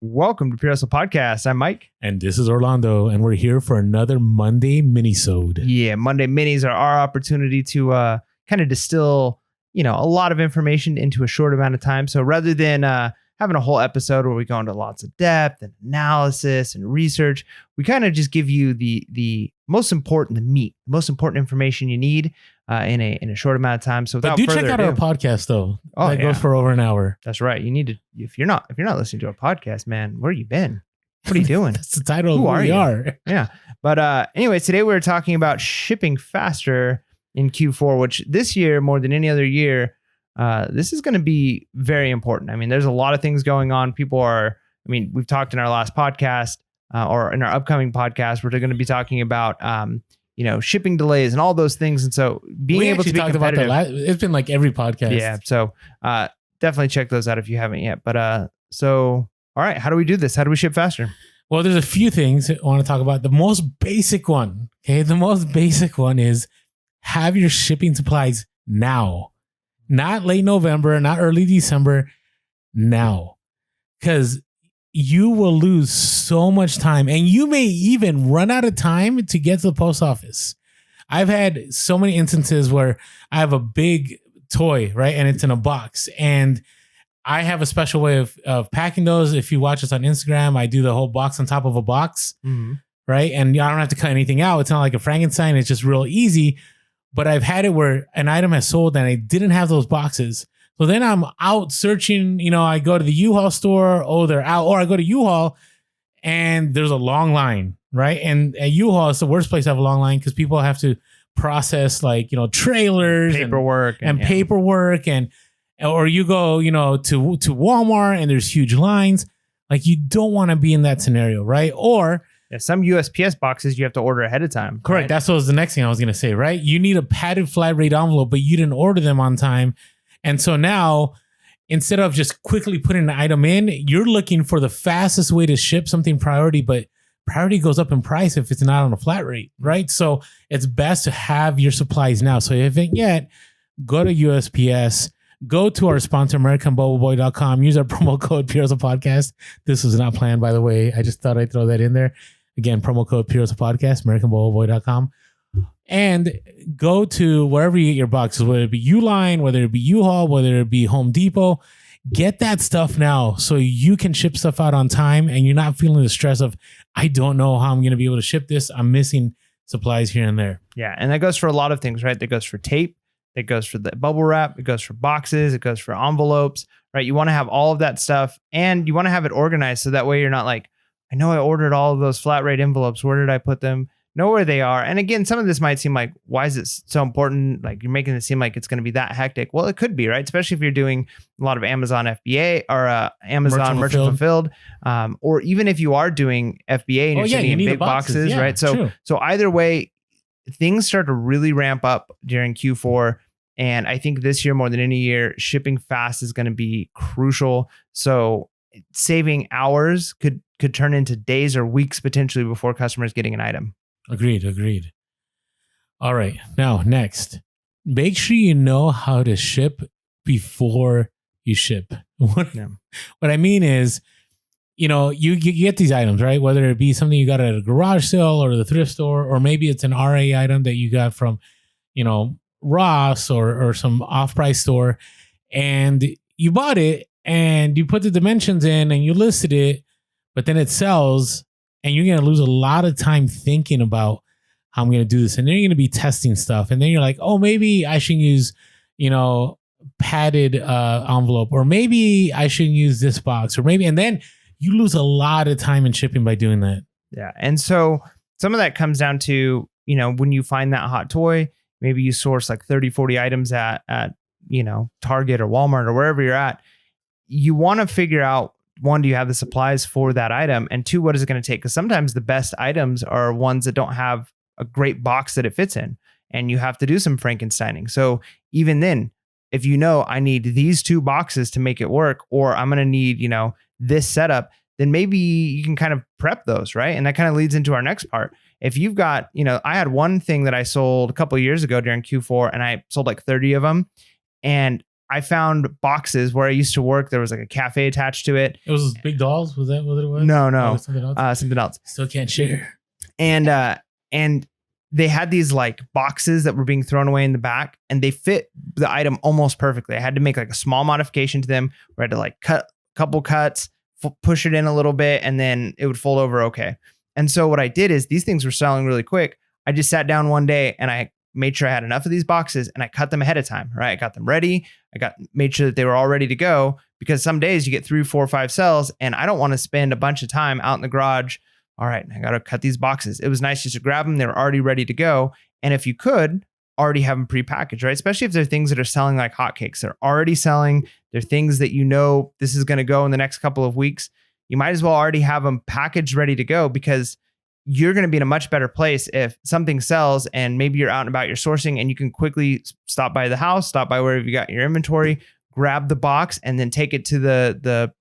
Welcome to Pure Hustle Podcast. I'm Mike. And this is Orlando, and we're here for another Monday minisode. Yeah, Monday minis are our opportunity to kind of distill, a lot of information into a short amount of time. So rather than having a whole episode where we go into lots of depth and analysis and research, we kind of just give you the most important, the meat, most important information you need in a short amount of time. So but do check out our podcast though. That goes for over an hour. That's right. You need to, if you're not listening to our podcast, man, where you been? What are you doing? That's the title of who we are. Yeah. But anyway, today we're talking about shipping faster in Q4, which this year, more than any other year, this is going to be very important. I mean, there's a lot of things going on. We've talked in our last podcast or in our upcoming podcast, we're going to be talking about, shipping delays and all those things. And so being able to be competitive. It's been like every podcast. Yeah. So definitely check those out if you haven't yet. But all right, how do we do this? How do we ship faster? Well, there's a few things I want to talk about. The most basic one, is have your shipping supplies now. Not late November, not early December, now. Because you will lose so much time, and you may even run out of time to get to the post office. I've had so many instances where I have a big toy, right? And it's in a box, and I have a special way of packing those. If you watch us on Instagram, I do the whole box on top of a box, right? And I don't have to cut anything out. It's not like a Frankenstein. It's just real easy. But I've had it where an item has sold and I didn't have those boxes. So then I'm out searching, I go to the U-Haul store, they're out, or I go to U-Haul and there's a long line, right? And at U-Haul, it's the worst place to have a long line because people have to process trailers, paperwork, or you go, to Walmart and there's huge lines. Like you don't want to be in that scenario, right? Or some USPS boxes you have to order ahead of time. Correct. Right? That's what was the next thing I was going to say, right? You need a padded flat rate envelope, but you didn't order them on time. And so now, instead of just quickly putting an item in, you're looking for the fastest way to ship something priority, but priority goes up in price if it's not on a flat rate, right? So it's best to have your supplies now. So if you haven't yet, go to USPS, go to our sponsor, AmericanBubbleBoy.com, use our promo code Pure Hustle Podcast. This was not planned, by the way. I just thought I'd throw that in there. Again, promo code Pure Hustle Podcast, AmericanBubbleBoy.com. And go to wherever you get your boxes, whether it be Uline, whether it be U-Haul, whether it be Home Depot. Get that stuff now so you can ship stuff out on time and you're not feeling the stress of, I don't know how I'm going to be able to ship this. I'm missing supplies here and there. Yeah, and that goes for a lot of things, right? That goes for tape. It goes for the bubble wrap. It goes for boxes. It goes for envelopes, right? You want to have all of that stuff and you want to have it organized so that way you're not like, I know I ordered all of those flat rate envelopes. Where did I put them? Know where they are. And again, some of this might seem like, why is it so important? Like you're making it seem like it's going to be that hectic. Well, it could be, right? Especially if you're doing a lot of Amazon FBA or Amazon merchant fulfilled. Or even if you are doing FBA and you're sending in big boxes, right? So either way, things start to really ramp up during Q4. And I think this year, more than any year, shipping fast is going to be crucial. So saving hours could turn into days or weeks potentially before customers getting an item. Agreed. All right. Now, next, make sure you know how to ship before you ship. What I mean is, you get these items, right? Whether it be something you got at a garage sale or the thrift store, or maybe it's an RA item that you got from, Ross or some off-price store, and you bought it and you put the dimensions in and you listed it, but then it sells. And you're going to lose a lot of time thinking about how I'm going to do this. And then you're going to be testing stuff. And then you're like, oh, maybe I should use, padded envelope, or maybe I should use this box, and then you lose a lot of time in shipping by doing that. Yeah. And so some of that comes down to, when you find that hot toy, maybe you source like 30, 40 items at Target or Walmart or wherever you're at. You want to figure out, one, do you have the supplies for that item? And two, what is it going to take? Because sometimes the best items are ones that don't have a great box that it fits in. And you have to do some Frankensteining. So even then, if I need these two boxes to make it work, or I'm going to need, this setup, then maybe you can kind of prep those, right? And that kind of leads into our next part. If you've got, I had one thing that I sold a couple of years ago during Q4 and I sold like 30 of them. And I found boxes where I used to work. There was like a cafe attached to it. It was those big dolls. Was that what it was? No, Oh, something else. something else. Still can't share. And they had these like boxes that were being thrown away in the back, and they fit the item almost perfectly. I had to make like a small modification to them where I had to like cut a couple cuts, push it in a little bit, and then it would fold over okay. And so what I did is these things were selling really quick. I just sat down one day and I made sure I had enough of these boxes, and I cut them ahead of time, right? I got them ready. Made sure that they were all ready to go, because some days you get 3, 4, 5 cells, and I don't want to spend a bunch of time out in the garage. All right, I got to cut these boxes. It was nice just to grab them. They were already ready to go. And if you could already have them prepackaged, right? Especially if they're things that are selling like hotcakes. They're already selling. They're things that you know this is going to go in the next couple of weeks. You might as well already have them packaged, ready to go, because you're going to be in a much better place if something sells and maybe you're out and about your sourcing and you can quickly stop by the house, stop by wherever you got your inventory, grab the box, and then take it to the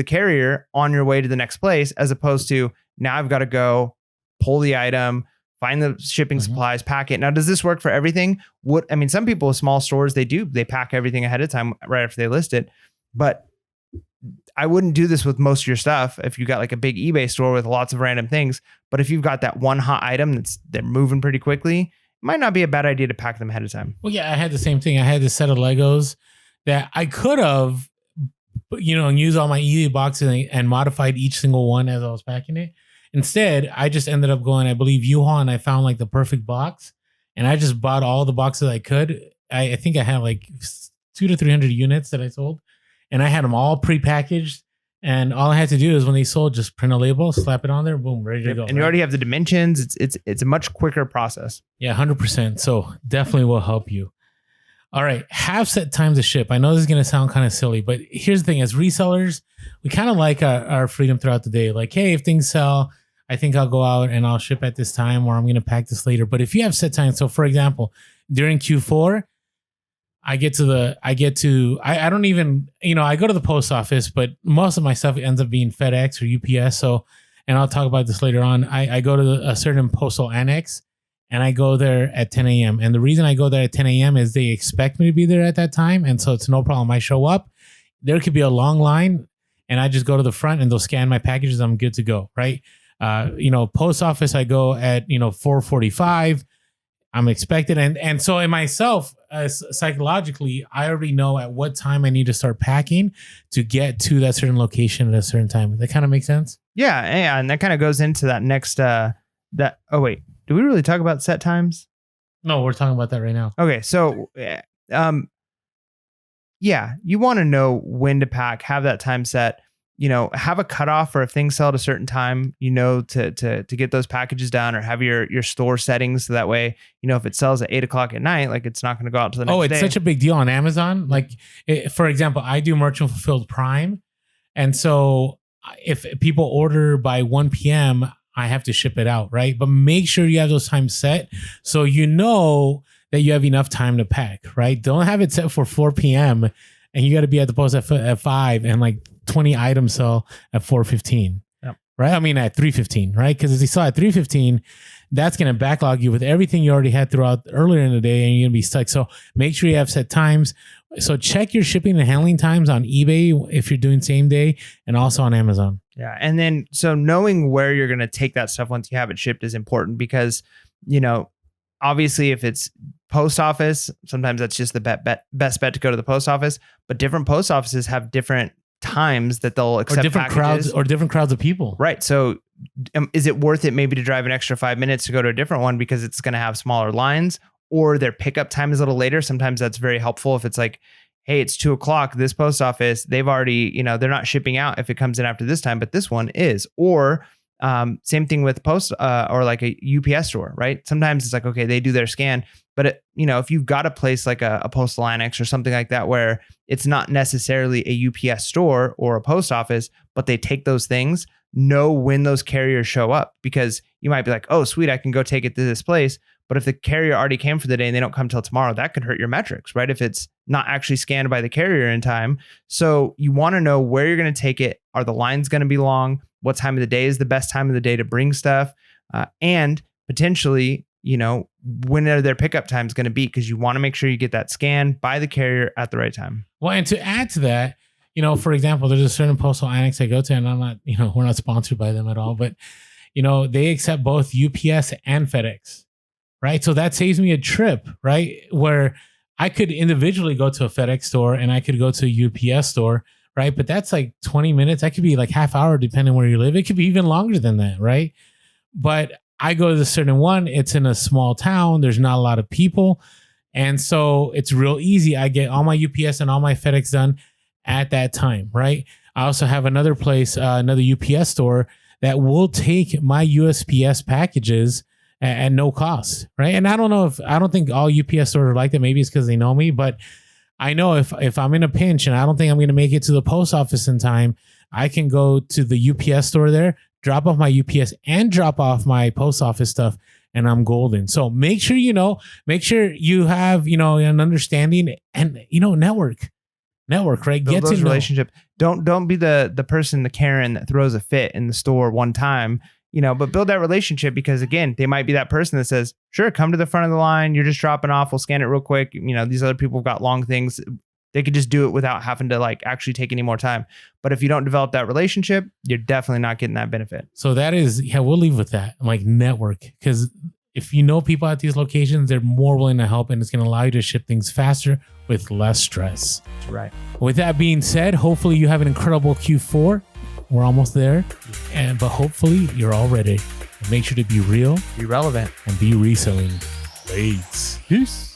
carrier on your way to the next place, as opposed to now I've got to go pull the item, find the shipping supplies, pack it. Now, does this work for everything? Some people with small stores, they pack everything ahead of time right after they list it, but I wouldn't do this with most of your stuff if you got like a big eBay store with lots of random things. But if you've got that one hot item they're moving pretty quickly, it might not be a bad idea to pack them ahead of time. Well, yeah, I had the same thing. I had this set of Legos that I could have, used all my eBay boxes and modified each single one as I was packing it. Instead, I just ended up going, I believe, U-Haul, and I found like the perfect box, and I just bought all the boxes I could. I think I had like 200 to 300 units that I sold, and I had them all prepackaged. And all I had to do is when they sold, just print a label, slap it on there, boom, ready to go. And you already have the dimensions. It's a much quicker process. Yeah, 100%. So definitely will help you. All right, have set times to ship. I know this is going to sound kind of silly, but here's the thing. As resellers, we kind of like our freedom throughout the day. Like, hey, if things sell, I think I'll go out and I'll ship at this time, or I'm going to pack this later. But if you have set times, so for example, during Q4, I go to the post office, but most of my stuff ends up being FedEx or UPS. So, and I'll talk about this later on. I go to a certain postal annex, and I go there at 10 a.m. And the reason I go there at 10 a.m. is they expect me to be there at that time. And so it's no problem. I show up. There could be a long line, and I just go to the front and they'll scan my packages. I'm good to go, right? Post office, I go at 4:45. I'm expected, and so in myself, psychologically, I already know at what time I need to start packing to get to that certain location at a certain time. That kind of makes sense. Yeah, and that kind of goes into that next. Oh wait, do we really talk about set times? No, we're talking about that right now. Okay, so you want to know when to pack, have that time set. Have a cutoff for if things sell at a certain time, to get those packages down, or have your store settings. So that way, if it sells at 8:00 at night, like it's not going to go out to the next day. Oh, it's such a big deal on Amazon. Like, for example, I do merchant fulfilled Prime. And so if people order by 1 p.m., I have to ship it out, right? But make sure you have those times set so that you have enough time to pack, right? Don't have it set for 4 p.m. and you got to be at the post at 5 and like 20 items sell at 4:15, right? I mean, at 3:15, right? Because if you saw at 3:15, that's going to backlog you with everything you already had throughout earlier in the day, and you're going to be stuck. So make sure you have set times. So check your shipping and handling times on eBay if you're doing same day, and also on Amazon. Yeah. And then, so knowing where you're going to take that stuff once you have it shipped is important, because, obviously if it's post office, sometimes that's just the best bet to go to the post office, but different post offices have different times that they'll accept packages. different crowds of people. Right. So is it worth it maybe to drive an extra 5 minutes to go to a different one because it's going to have smaller lines, or their pickup time is a little later? Sometimes that's very helpful. If it's like, hey, it's 2:00, this post office, they've already, they're not shipping out if it comes in after this time, but this one is. Or same thing with post or like a UPS store, right? Sometimes it's like, okay, they do their scan, but if you've got a place like a postal annex or something like that, where it's not necessarily a UPS store or a post office, but they take those things, know when those carriers show up, because you might be like, oh, sweet, I can go take it to this place. But if the carrier already came for the day and they don't come till tomorrow, that could hurt your metrics, right? If it's not actually scanned by the carrier in time. So you want to know where you're going to take it. Are the lines going to be long? What time of the day is the best time of the day to bring stuff? And potentially when are their pickup times going to be? Because you want to make sure you get that scan by the carrier at the right time. Well, and to add to that, for example, there's a certain postal annex I go to, and I'm not, we're not sponsored by them at all, but, they accept both UPS and FedEx, right? So that saves me a trip, right? Where I could individually go to a FedEx store and I could go to a UPS store, right? But that's like 20 minutes. That could be like half hour, depending where you live. It could be even longer than that, right? But I go to the certain one. It's in a small town. There's not a lot of people. And so it's real easy. I get all my UPS and all my FedEx done at that time, right? I also have another place, another UPS store that will take my USPS packages at no cost, right? And I don't think all UPS stores are like that. Maybe it's because they know me, but I know if I'm in a pinch and I don't think I'm going to make it to the post office in time, I can go to the UPS store there, drop off my UPS and drop off my post office stuff, and I'm golden. So make sure you have, an understanding and, network, right? Build those relationships. Don't be the person, the Karen that throws a fit in the store one time, but build that relationship, because again, they might be that person that says, sure, come to the front of the line. You're just dropping off. We'll scan it real quick. These other people have got long things. They could just do it without having to actually take any more time. But if you don't develop that relationship, you're definitely not getting that benefit. So that is, we'll leave with that. Network, because if you know people at these locations, they're more willing to help, and it's going to allow you to ship things faster with less stress. That's right. With that being said, hopefully you have an incredible Q4. We're almost there, but hopefully you're all ready. Make sure to be real, be relevant, and be reselling. Peace.